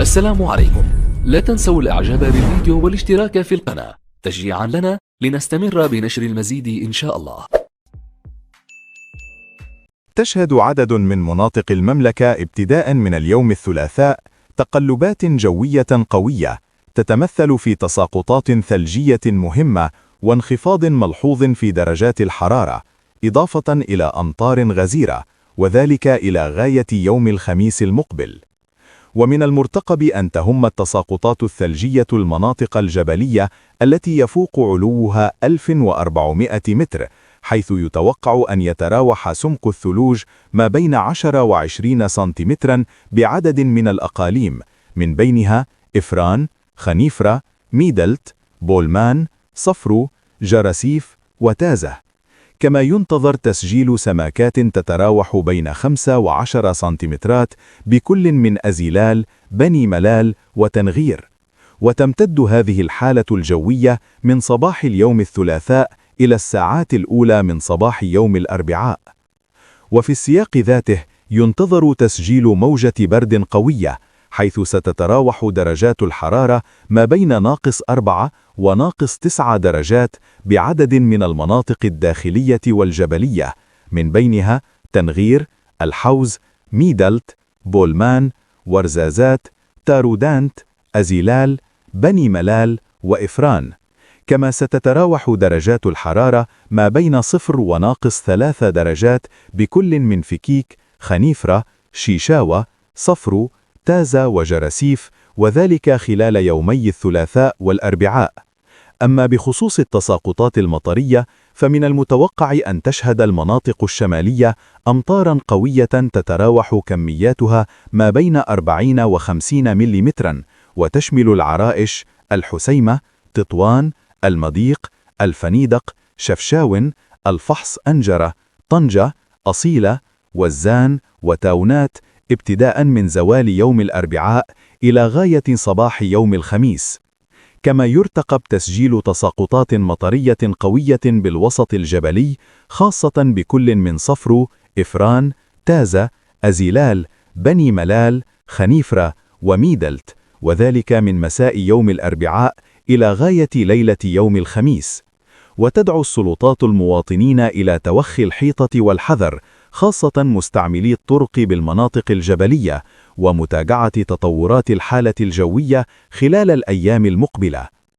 السلام عليكم. لا تنسوا الإعجاب بالفيديو والاشتراك في القناة تشجيعا لنا لنستمر بنشر المزيد إن شاء الله. تشهد عدد من مناطق المملكة ابتداء من اليوم الثلاثاء تقلبات جوية قوية تتمثل في تساقطات ثلجية مهمة وانخفاض ملحوظ في درجات الحرارة، إضافة إلى أمطار غزيرة، وذلك إلى غاية يوم الخميس المقبل. ومن المرتقب أن تهم التساقطات الثلجية المناطق الجبلية التي يفوق علوها 1400 متر، حيث يتوقع أن يتراوح سمك الثلوج ما بين 10 و20 سنتيمترا بعدد من الأقاليم، من بينها إفران، خنيفرة، ميدلت، بولمان، صفرو، جراسيف وتازة. كما ينتظر تسجيل سماكات تتراوح بين 5 و10 سنتيمترات بكل من أزيلال، بني ملال وتنغير. وتمتد هذه الحالة الجوية من صباح اليوم الثلاثاء إلى الساعات الأولى من صباح يوم الأربعاء. وفي السياق ذاته ينتظر تسجيل موجة برد قوية، حيث ستتراوح درجات الحرارة ما بين -4 و-9 درجات بعدد من المناطق الداخلية والجبلية، من بينها تنغير، الحوز، ميدلت، بولمان، ورزازات، تارودانت، أزيلال، بني ملال وإفران. كما ستتراوح درجات الحرارة ما بين 0 و-3 درجات بكل من فكيك، خنيفرة، شيشاوة، صفرو، تازة وجراسيف، وذلك خلال يومي الثلاثاء والأربعاء. أما بخصوص التساقطات المطرية، فمن المتوقع أن تشهد المناطق الشمالية أمطارا قوية تتراوح كمياتها ما بين 40 و50 ملم، وتشمل العرائش، الحسيمة، تطوان، المضيق، الفنيدق، شفشاون، الفحص أنجرة، طنجة، أصيلة، وزان وتاونات، ابتداء من زوال يوم الأربعاء إلى غاية صباح يوم الخميس. كما يرتقب تسجيل تساقطات مطرية قوية بالوسط الجبلي، خاصة بكل من صفرو، إفران، تازة، أزيلال، بني ملال، خنيفرة وميدلت، وذلك من مساء يوم الأربعاء إلى غاية ليلة يوم الخميس. وتدعو السلطات المواطنين إلى توخي الحيطة والحذر، خاصة مستعملي الطرق بالمناطق الجبلية، ومتابعة تطورات الحالة الجوية خلال الأيام المقبلة.